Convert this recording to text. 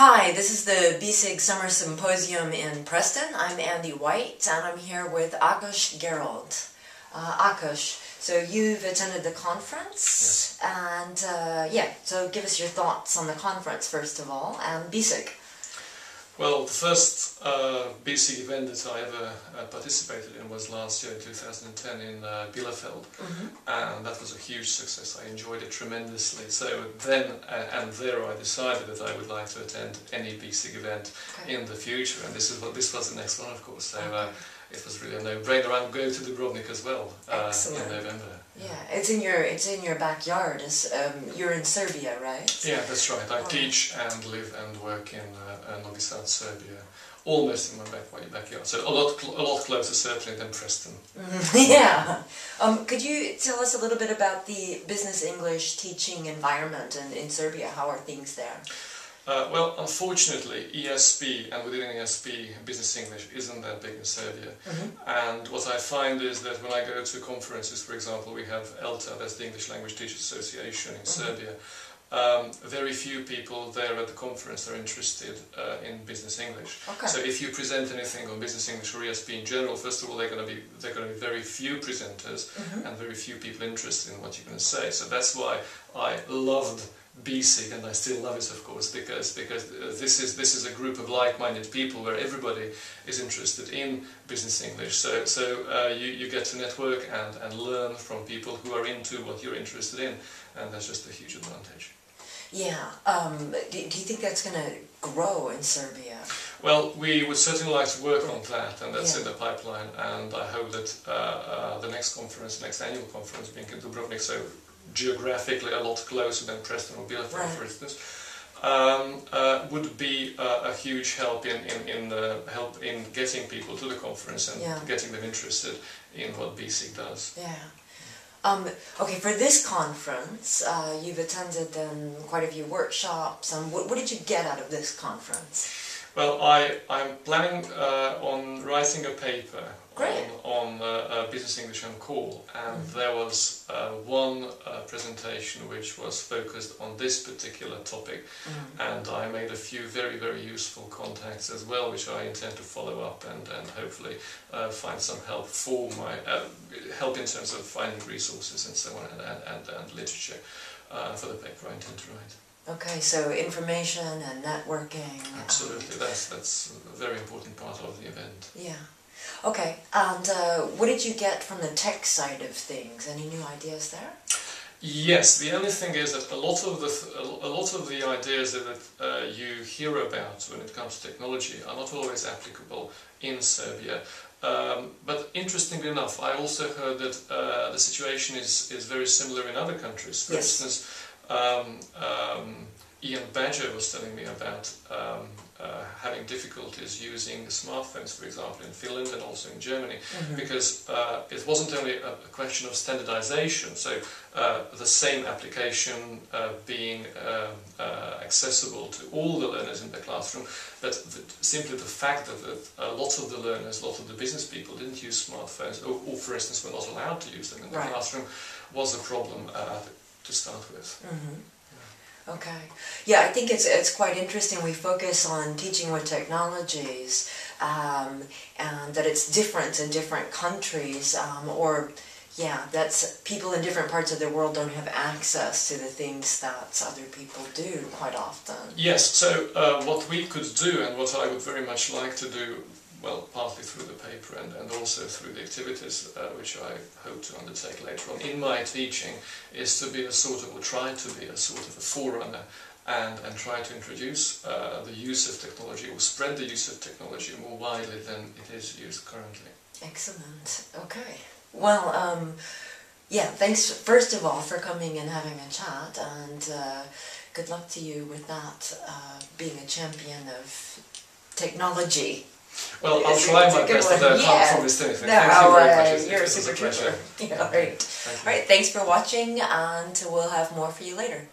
Hi, this is the BSIG Summer Symposium in Preston. I'm Andy White and I'm here with Gerold. Akush, so you've attended the conference, Yes. And yeah, so give us your thoughts on the conference first of all, and BSIG. Well, the first BSIG event that I ever participated in was last year in 2010 in Bielefeld, and that was a huge success. I enjoyed it tremendously. So then and there I decided that I would like to attend any BSIG event in the future, and this was the next one, of course. So it was really a no-brainer. I'm going to Dubrovnik as well in November. Yeah, it's in your backyard. You're in Serbia, right? Yeah, that's right. I teach and live and work in Novi Sad, Serbia, almost in my backyard. So a lot closer certainly than Preston. Yeah. Could you tell us a little bit about the business English teaching environment in Serbia? How are things there? Well, unfortunately, ESP, and within ESP, Business English isn't that big in Serbia. And what I find is that when I go to conferences, for example, we have ELTA, that's the English Language Teachers Association in Serbia. Very few people there at the conference are interested in Business English. So if you present anything on Business English or ESP in general, first of all, they're going to be very few presenters and very few people interested in what you're going to say. So that's why I loved BSIG, and I still love it, of course, because this is a group of like-minded people where everybody is interested in Business English. So you get to network and learn from people who are into what you're interested in, and that's just a huge advantage. Yeah. Do you think that's going to grow in Serbia? Well, we would certainly like to work on that, and that's in the pipeline, and I hope that the next annual conference being in Dubrovnik, so geographically a lot closer than Preston or Bielefeld, for instance, would be a huge help in getting people to the conference and getting them interested in what BSIG does. Yeah. Okay, for this conference, you've attended quite a few workshops. What did you get out of this conference? Well, I'm planning on writing a paper on Business English on Call, and there was one presentation which was focused on this particular topic, and I made a few very, very useful contacts as well, which I intend to follow up and hopefully find some help for my help in terms of finding resources and so on, and literature for the paper I intend to write. Okay, so information and networking. Absolutely, that's a very important part of the event. Yeah. Okay, and what did you get from the tech side of things? Any new ideas there? Yes, the only thing is that a lot of the ideas that you hear about when it comes to technology are not always applicable in Serbia. But interestingly enough, I also heard that the situation is very similar in other countries. For instance, Ian Badger was telling me about having difficulties using smartphones, for example, in Finland and also in Germany, because it wasn't only a question of standardization, so the same application being accessible to all the learners in the classroom, but simply the fact that a lot of the learners, a lot of the business people didn't use smartphones, or for instance were not allowed to use them in the classroom, was a problem to start with. Okay. Yeah, I think it's quite interesting. We focus on teaching with technologies, and that it's different in different countries, that's people in different parts of the world don't have access to the things that other people do quite often. Yes, so what we could do, and what I would very much like to do, well, partly through the paper and also through the activities which I hope to undertake later on in my teaching, is to be try to be a sort of a forerunner and try to introduce the use of technology, or spread the use of technology more widely than it is used currently. Excellent. Okay. Well, thanks first of all for coming and having a chat, and good luck to you with that, being a champion of technology. Well, I'll try my best, but I can't promise anything. Thank you very much. You're a super trooper. Yeah, all right. All right, thanks for watching, and we'll have more for you later.